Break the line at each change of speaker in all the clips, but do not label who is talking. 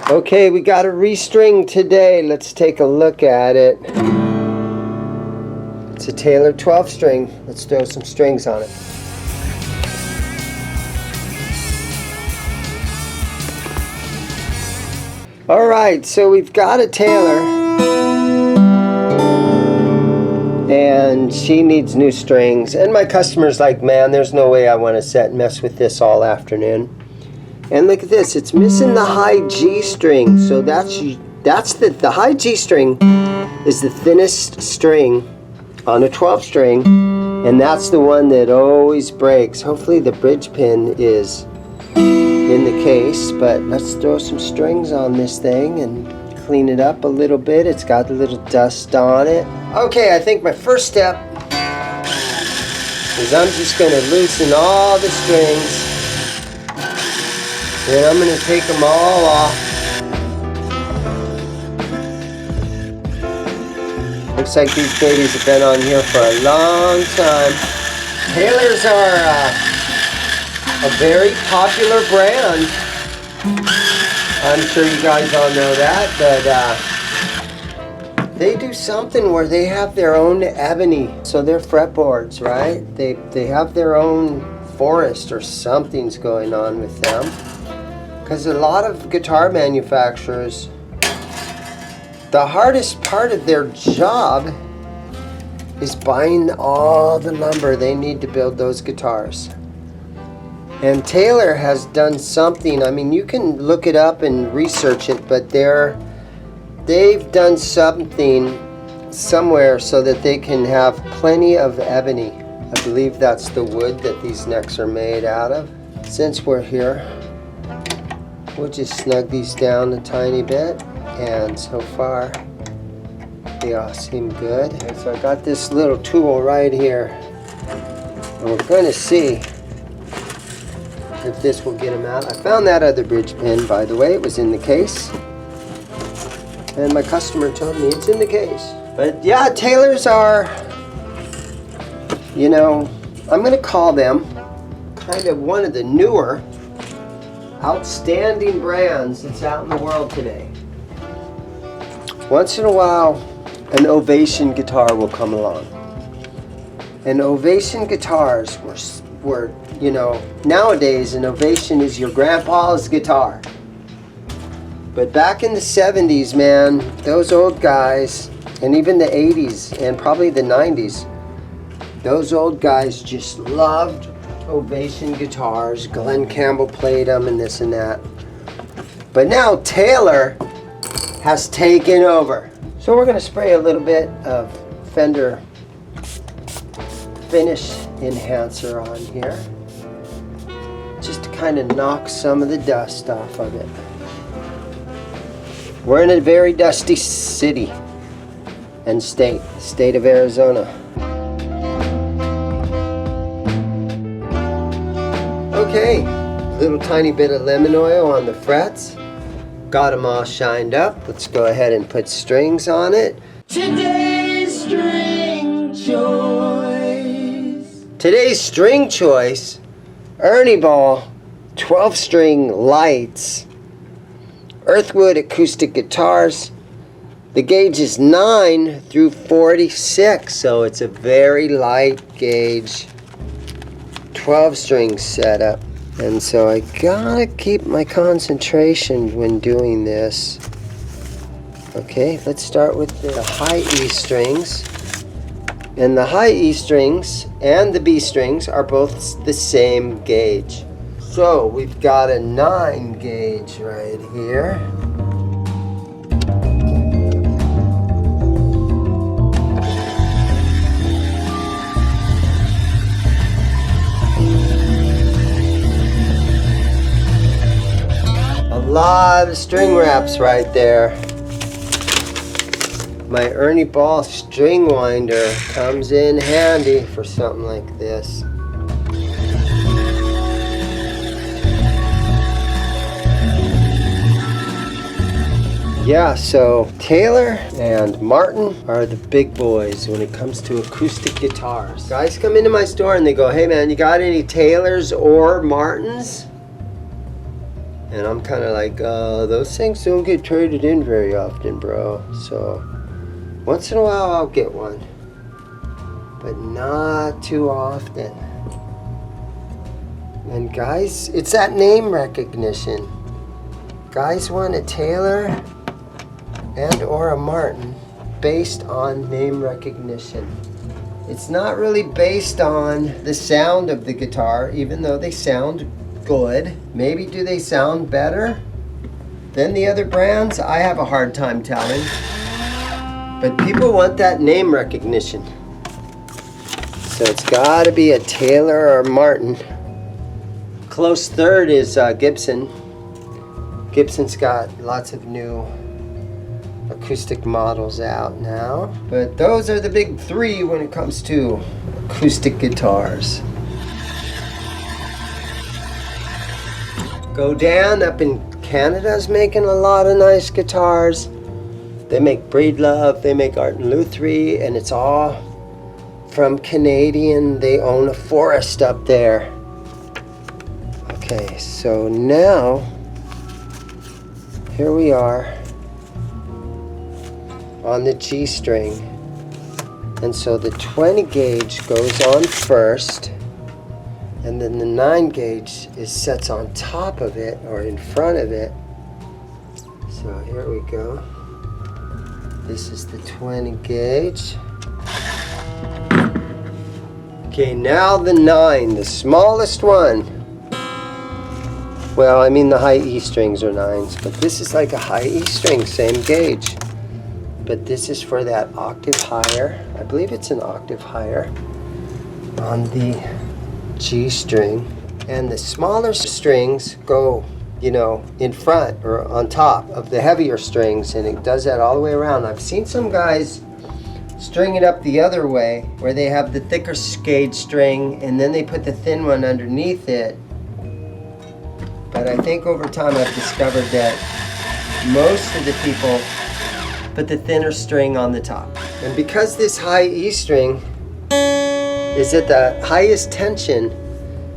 Okay, we got a restring today. Let's take a look at it. It's a Taylor 12 string. Let's throw some strings on it. Alright, so we've got a Taylor, and she needs new strings, and my customer's like, man, there's no way I want to mess with this all afternoon. And look at this, it's missing the high G string. So that's the high G string is the thinnest string on a 12 string, and that's the one that always breaks. Hopefully the bridge pin is in the case, but let's throw some strings on this thing and clean it up a little bit. It's got a little dust on it. Okay, I think my first step is I'm just going to loosen all the strings. And I'm going to take them all off. Looks like these babies have been on here for a long time. Taylors are a very popular brand. I'm sure you guys all know that, but they do something where they have their own ebony. So they're fretboards, right? They have their own forest or something's going on with them. Because a lot of guitar manufacturers, the hardest part of their job is buying all the lumber they need to build those guitars. And Taylor has done something, I mean, you can look it up and research it, but they've done something somewhere so that they can have plenty of ebony. I believe that's the wood that these necks are made out of. Since we're here, we'll just snug these down a tiny bit, and so far they all seem good. And so I got this little tool right here, and we're going to see if this will get them out. I found that other bridge pin, by the way. It was in the case, and my customer told me it's in the case. But yeah, Taylors are, you know, I'm going to call them kind of one of the newer outstanding brands that's out in the world today. Once in a while, an Ovation guitar will come along. And Ovation guitars were, you know, nowadays an Ovation is your grandpa's guitar. But back in the 70s, man, those old guys, and even the 80s, and probably the 90s, those old guys just loved Ovation guitars. Glenn Campbell played them and this and that. But now Taylor has taken over. So we're going to spray a little bit of Fender Finish Enhancer on here, just to kind of knock some of the dust off of it. We're in a very dusty city and state of Arizona. Okay, little tiny bit of lemon oil on the frets. Got them all shined up. Let's go ahead and put strings on it. Today's string choice. Today's string choice, Ernie Ball 12 string lights, Earthwood acoustic guitars. The gauge is 9 through 46, so it's a very light gauge 12 string setup. And so I gotta keep my concentration when doing this. Okay, let's start with the high E strings. And the high E strings and the B strings are both the same gauge. So we've got a 9 gauge right here. A lot of string wraps right there. My Ernie Ball string winder comes in handy for something like this. Yeah, so Taylor and Martin are the big boys when it comes to acoustic guitars. Guys come into my store and they go, hey man, you got any Taylors or Martins? And I'm kind of like, those things don't get traded in very often, bro. So once in a while I'll get one, but not too often. And guys, it's that name recognition. Guys want a Taylor and or a Martin based on name recognition. It's not really based on the sound of the guitar, even though they sound good. Maybe do they sound better than the other brands? I have a hard time telling. But people want that name recognition. So it's gotta be a Taylor or Martin. Close third is Gibson. Gibson's got lots of new acoustic models out now, but those are the big three when it comes to acoustic guitars. Godin up in Canada's making a lot of nice guitars. They make Breedlove, they make Art and Lutherie, and it's all from Canadian. They own a forest up there. Okay, so now here we are on the G string, and so the 20 gauge goes on first, and then the 9 gauge sets on top of it or in front of it. So here we go. This is the 20 gauge. Okay, now the 9, the smallest one. Well, I mean the high E strings are 9s, but this is like a high E string, same gauge. But this is for that octave higher. I believe it's an octave higher on the G string. And the smaller strings go, you know, in front or on top of the heavier strings, and it does that all the way around. I've seen some guys string it up the other way, where they have the thicker gauge string and then they put the thin one underneath it. But I think over time I've discovered that most of the people put the thinner string on the top. And because this high E string is at the highest tension,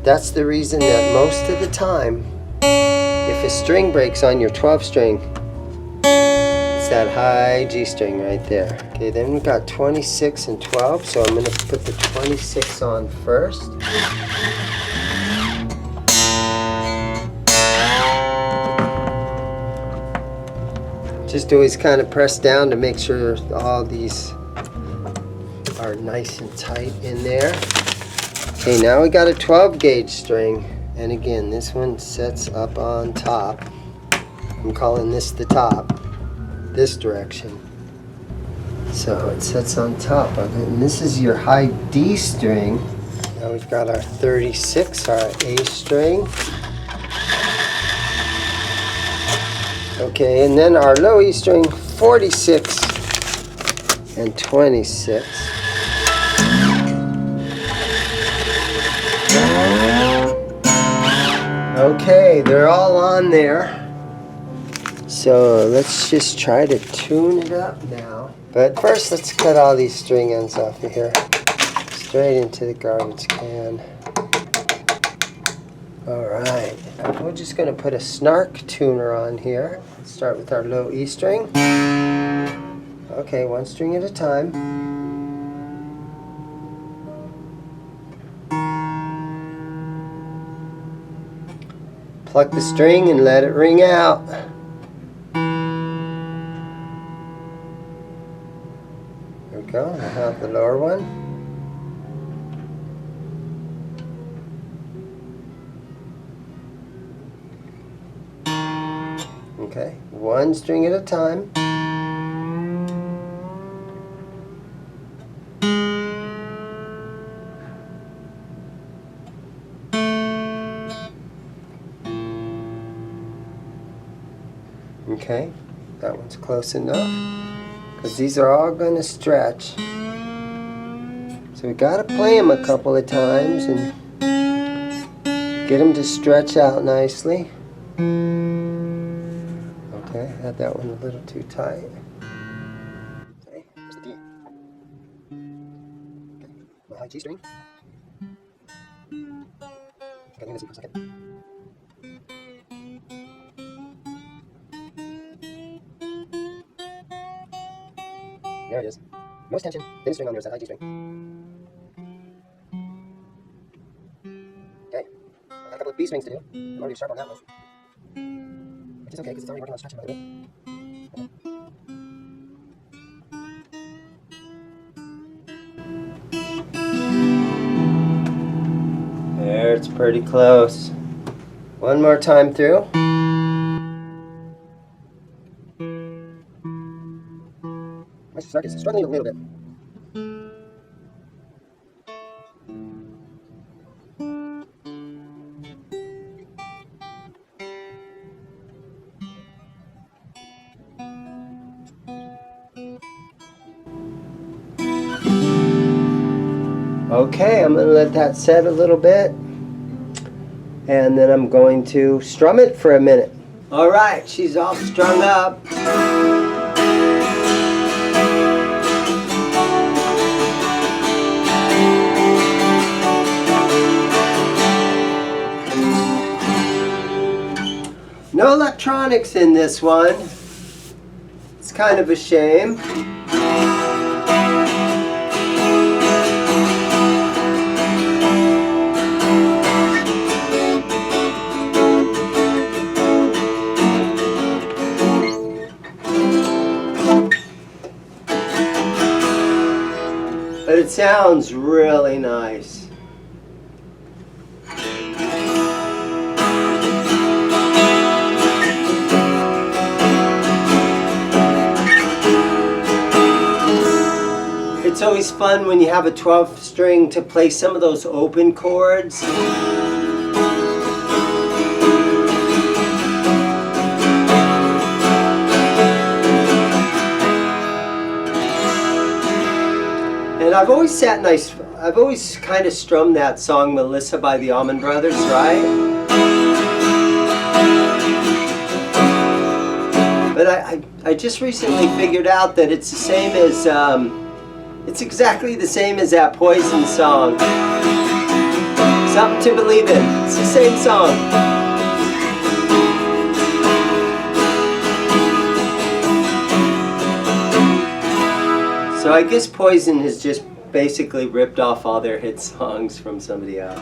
that's the reason that most of the time, if a string breaks on your 12 string, it's that high G string right there. Okay, then we've got 26 and 12, so I'm gonna put the 26 on first. Just always kind of press down to make sure all these are nice and tight in there. Okay, now we got a 12 gauge string. And again, this one sets up on top. I'm calling this the top, this direction. So it sets on top of it. And this is your high D string. Now we've got our 36, our A string. Okay, and then our low E string, 46 and 26. Okay, they're all on there. So let's just try to tune it up now. But first, let's cut all these string ends off of here. Straight into the garbage can. Alright, we're just going to put a snark tuner on here. Let's start with our low E string. Okay, one string at a time. Pluck the string and let it ring out. There we go, I have the lower one. Okay, one string at a time. Okay, that one's close enough, because these are all going to stretch. So we got to play them a couple of times and get them to stretch out nicely. Okay, had that one a little too tight. Okay, here's the D. Okay, my high G string. Okay, hang this for a second. There it is. Most tension. Thin string on there is that high G string. Okay. I got a couple of B strings to do. I'm already sharp on that one. Which is okay because it's already working on stretching a little bit. There, it's pretty close. One more time through. My circuit's struggling a little bit. Okay, I'm going to let that set a little bit. And then I'm going to strum it for a minute. All right, she's all strung up. No electronics in this one. It's kind of a shame. But it sounds really nice. It's always fun when you have a 12th string to play some of those open chords. And I've always I've always kind of strummed that song Melissa by the Allman Brothers, right? But I just recently figured out that it's the same as, it's exactly the same as that Poison song. Something to Believe in. It's the same song. So I guess Poison has just basically ripped off all their hit songs from somebody else.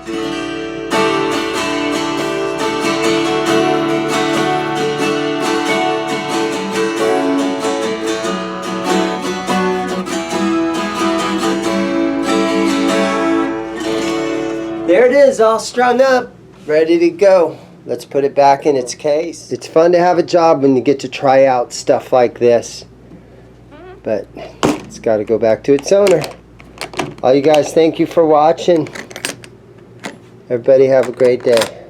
There it is, all strung up, ready to go. Let's put it back in its case. It's fun to have a job when you get to try out stuff like this, but it's got to go back to its owner. All you guys, thank you for watching. Everybody have a great day.